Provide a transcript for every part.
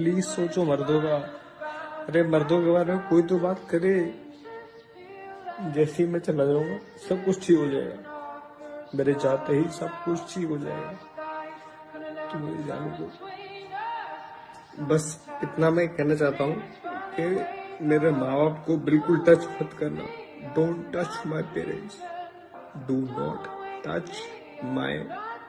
Please सोचो मर्दों का। अरे मर्दों के बारे में कोई तो बात करे। जैसे ही मैं चला जाऊंगा सब कुछ ठीक हो जाएगा। मेरे जाते ही सब कुछ ठीक हो जाएगा। तुम मुझे जाने दो। बस इतना मैं कहना चाहता हूँ कि मेरे माँ बाप को बिल्कुल टच मत करना। Don't touch my parents. Do not touch my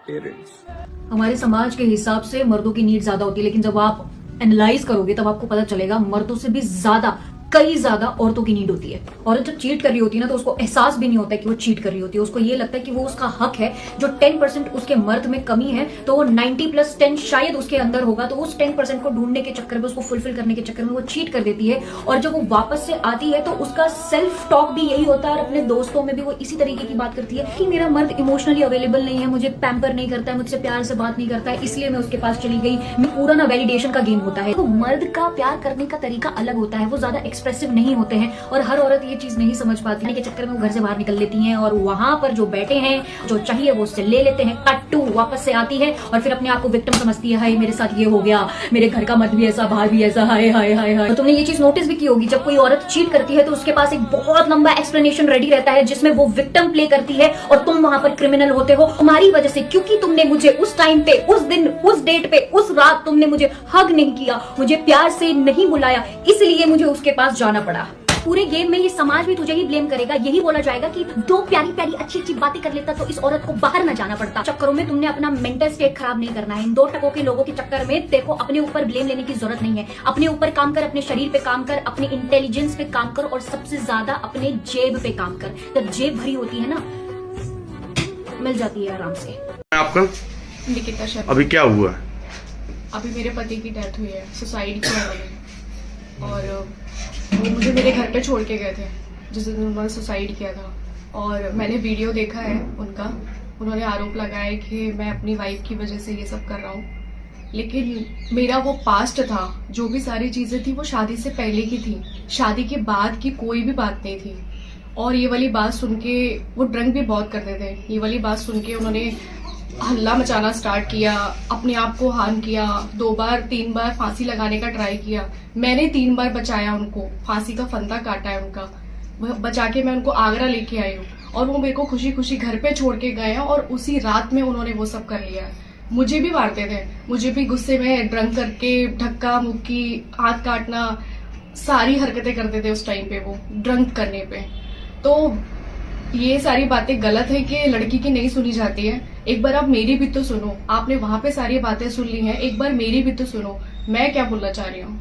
parents. हमारे समाज के हिसाब से मर्दों की नीड ज्यादा होती है, लेकिन जब आप एनालाइज करोगे तब आपको पता चलेगा मर्दों से भी ज्यादा, कई ज्यादा औरतों की नीड होती है। औरत जब चीट कर रही होती है ना तो उसको एहसास भी नहीं होता है कि वो चीट कर रही होती है। उसको ये लगता है कि वो उसका हक है। जो 10% उसके मर्द में कमी है तो वो 90+10 शायद उसके अंदर होगा, तो उस 10% को ढूंढने के चक्कर में, उसको फुलफिल करने के चक्कर में वो चीट कर देती है। और जब वो वापस से आती है तो उसका सेल्फ टॉक भी यही होता है, और अपने दोस्तों में भी वो इसी तरीके की बात करती है कि मेरा मर्द इमोशनली अवेलेबल नहीं है, मुझे पैम्पर नहीं करता है, मुझसे प्यार से बात नहीं करता है, इसलिए मैं उसके पास चली गई। मैं पूरा ना वैलिडेशन का गेम होता है। तो मर्द का प्यार करने का तरीका अलग होता है, वो ज्यादा एक्सप्रेसिव नहीं होते हैं, और हर औरत ये चीज नहीं समझ पाती के चक्कर में वो घर से बाहर निकल लेती हैं, और वहां पर जो बैठे हैं, जो चाहिए वो उससे ले लेते हैं। कट टू वापस से आती है और फिर अपने आप को विक्टिम समझती है। हाय मेरे साथ ये हो गया, मेरे घर का मर्द भी ऐसा, बाहर भी ऐसा, हाय हाय हाय हाय। तो तुमने ये चीज नोटिस भी की होगी, जब कोई औरत चीट करती है तो उसके पास एक बहुत लंबा एक्सप्लेनेशन रेडी रहता है, जिसमें वो विक्टिम प्ले करती है और तुम वहां पर क्रिमिनल होते हो तुम्हारी वजह से, क्योंकि तुमने मुझे उस टाइम पे, उस दिन, उस डेट पे, उस रात तुमने मुझे हग नहीं किया, मुझे प्यार से नहीं बुलाया, इसलिए मुझे उसके पास जाना पड़ा। पूरे गेम में ये समाज भी तुझे ही ब्लेम करेगा। यही बोला जाएगा कि दो प्यारी प्यारी अच्छी अच्छी बातें कर लेता तो इस औरत को बाहर न जाना पड़ता। चक्करों में तुमने अपना मेंटल स्टेट खराब नहीं करना है। इन 2 टकों के लोगों के चक्कर में देखो, अपने ऊपर ब्लेम लेने की जरूरत नहीं है। अपने ऊपर काम कर, अपने शरीर पे काम कर, अपने इंटेलिजेंस पे काम कर, और सबसे ज्यादा अपने जेब पे काम कर। जब जेब भरी होती है ना, मिल जाती है आराम से। आपका निकिता शर्मा। अभी क्या हुआ? अभी मेरे पति की डेथ हुई है, सुसाइड किया उन्होंने, और वो मुझे मेरे घर पे छोड़ के गए थे जिस दिन उन्होंने सुसाइड किया था। और मैंने वीडियो देखा है उनका। उन्होंने आरोप लगाया है कि मैं अपनी वाइफ की वजह से ये सब कर रहा हूँ, लेकिन मेरा वो पास्ट था, जो भी सारी चीजें थी वो शादी से पहले की थी, शादी के बाद की कोई भी बात नहीं थी। और ये वाली बात सुन के, वो ड्रंक भी बहुत करते थे, ये वाली बात सुन के उन्होंने हल्ला मचाना स्टार्ट किया, अपने आप को हार्म किया। 2 बार 3 बार फांसी लगाने का ट्राई किया। मैंने 3 बार बचाया उनको, फांसी का फंदा काटा है उनका, बचा के मैं उनको आगरा लेके आई हूँ, और वो मेरे को खुशी खुशी घर पे छोड़ के गए हैं, और उसी रात में उन्होंने वो सब कर लिया है। मुझे भी मारते थे, मुझे भी गुस्से में ड्रंक करके धक्का मुक्की, हाथ काटना, सारी हरकतें करते थे उस टाइम पे वो ड्रंक करने पे। तो ये सारी बातें गलत है कि लड़की की नहीं सुनी जाती है। एक बार आप मेरी भी तो सुनो। आपने वहां पे सारी बातें सुन ली हैं, एक बार मेरी भी तो सुनो, मैं क्या बोलना चाह रही हूँ।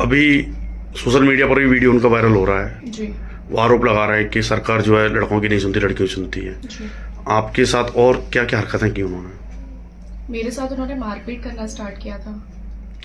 अभी सोशल मीडिया पर भी वीडियो उनका वायरल हो रहा है जी। वो आरोप लगा रहा है कि सरकार जो है लड़कों की नहीं सुनती, लड़कियों की सुनती है जी। आपके साथ और क्या क्या हरकतें की उन्होंने? मेरे साथ उन्होंने मारपीट करना स्टार्ट किया था।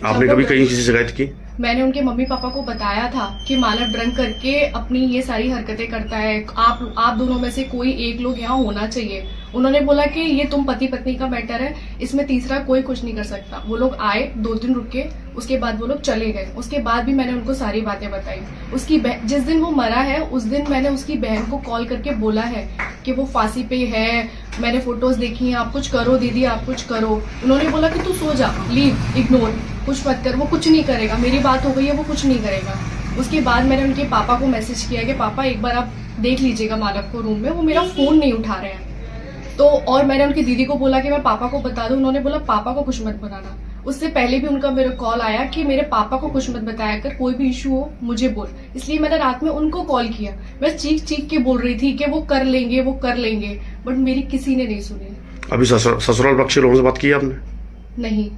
आपने कभी कहीं किसी से शिकायत की? मैंने उनके मम्मी पापा को बताया था कि मानव ड्रंक करके अपनी ये सारी हरकतें करता है, आप दोनों में से कोई एक लोग यहाँ होना चाहिए। उन्होंने बोला कि ये तुम पति पत्नी का मैटर है, इसमें तीसरा कोई कुछ नहीं कर सकता। वो लोग आए, 2 दिन रुके, उसके बाद वो लोग चले गए। उसके बाद भी मैंने उनको सारी बातें बताई। उसकी जिस दिन वो मरा है उस दिन मैंने उसकी बहन को कॉल करके बोला है कि वो फांसी पे है, मैंने फोटोज देखी हैं, आप कुछ करो दीदी, आप कुछ करो। उन्होंने बोला कि तू सो जा, लीव, इग्नोर, कुछ मत कर, वो कुछ नहीं करेगा, मेरी बात हो गई है, वो कुछ नहीं करेगा। उसके बाद मैंने उनके पापा को मैसेज किया कि पापा एक बार आप देख लीजिएगा मानव को रूम में, वो मेरा फोन नहीं उठा रहे हैं। तो और मैंने उनकी दीदी को बोला कि मैं पापा को बता दूं, उन्होंने बोला पापा को कुछ मत बताना। उससे पहले भी उनका मेरा कॉल आया कि मेरे पापा को कुछ मत बताया कर, कोई भी इशू हो मुझे बोल। इसलिए मैंने रात में उनको कॉल किया। मैं चीख चीख के बोल रही थी कि वो कर लेंगे, वो कर लेंगे, बट मेरी किसी ने नहीं सुनी। अभी ससुराल पक्ष के लोगों से बात की आपने? नहीं,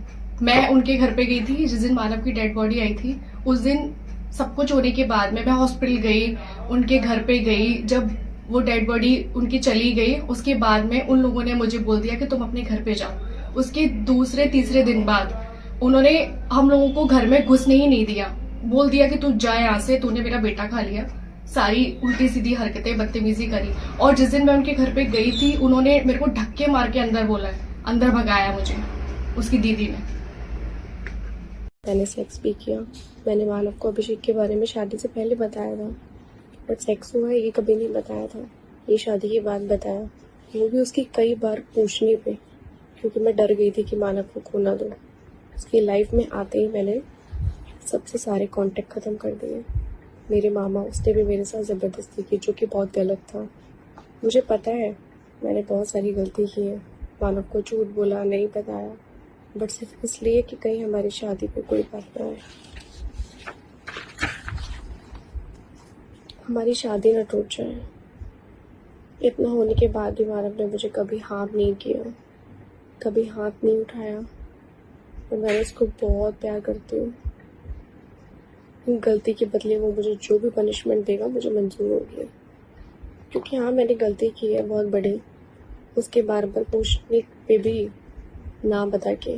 मैं उनके घर पे गई थी जिस दिन मानव की डेड बॉडी आई थी। उस दिन सब कुछ होने के बाद में मैं हॉस्पिटल गई, उनके घर पे गई। जब वो डेड बॉडी उनकी चली गई, उसके बाद में उन लोगों ने मुझे बोल दिया कि तुम अपने घर पे जाओ। उसके दूसरे तीसरे दिन बाद उन्होंने हम लोगों को घर में घुसने ही नहीं दिया। बोल दिया कि तू जा यहाँ से, तूने मेरा बेटा खा लिया। सारी उल्टी सीधी हरकतें, बदतमीजी करी। और जिस दिन मैं उनके घर पे गई थी, उन्होंने मेरे को धक्के मार के अंदर बोला है, अंदर भगाया मुझे उसकी दीदी ने। मैंने सेक्स भी किया। मैंने मानव को अभिषेक के बारे में शादी से पहले बताया था, बट सेक्स हुआ है ये कभी नहीं बताया था। ये शादी के बाद बताया, वो भी उसकी कई बार पूछने पे, क्योंकि मैं डर गई थी कि मानव को खो ना दो। उसकी लाइफ में आते ही मैंने सबसे सारे कांटेक्ट ख़त्म कर दिए। मेरे मामा, उसने भी मेरे साथ ज़बरदस्ती की, जो कि बहुत गलत था। मुझे पता है मैंने बहुत सारी गलती की है, मानव को झूठ बोला, नहीं बताया, बट सिर्फ इसलिए कि कहीं हमारी शादी पे कोई बात ना आए, हमारी शादी न टूट जाए। इतना होने के बाद भी मानव ने मुझे कभी हाथ नहीं किया, कभी हाथ नहीं उठाया, और मैं उसको बहुत प्यार करती हूँ। गलती के बदले वो मुझे जो भी पनिशमेंट देगा मुझे मंजूर होगी, क्योंकि हाँ मैंने गलती की है बहुत बड़ी, उसके बार बार पूछने पे भी ना बता के,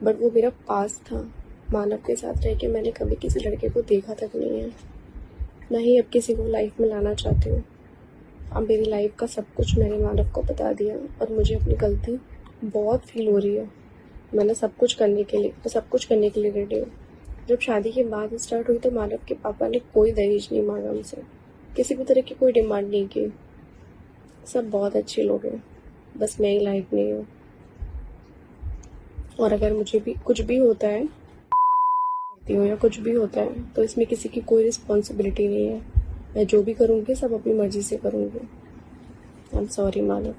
बट वो मेरा पास था। मानव के साथ रह के मैंने कभी किसी लड़के को देखा तक नहीं है, ना ही अब किसी को लाइफ में लाना चाहती हूँ। अब मेरी लाइफ का सब कुछ मैंने मानव को बता दिया और मुझे अपनी गलती बहुत फील हो रही है। मैं सब कुछ करने के लिए रेडी हूँ। जब शादी की बात स्टार्ट हुई तो मानव के पापा ने कोई दहेज नहीं मांगा मुझसे, किसी भी तरह की कोई डिमांड नहीं की। सब बहुत अच्छे लोग हैं, बस मैं ही लाइफ नहीं हूँ। और अगर मुझे भी कुछ भी होता है या कुछ भी होता है तो इसमें किसी की कोई रिस्पॉन्सिबिलिटी नहीं है। मैं जो भी करूँगी सब अपनी मर्जी से करूँगी। I am sorry Manav.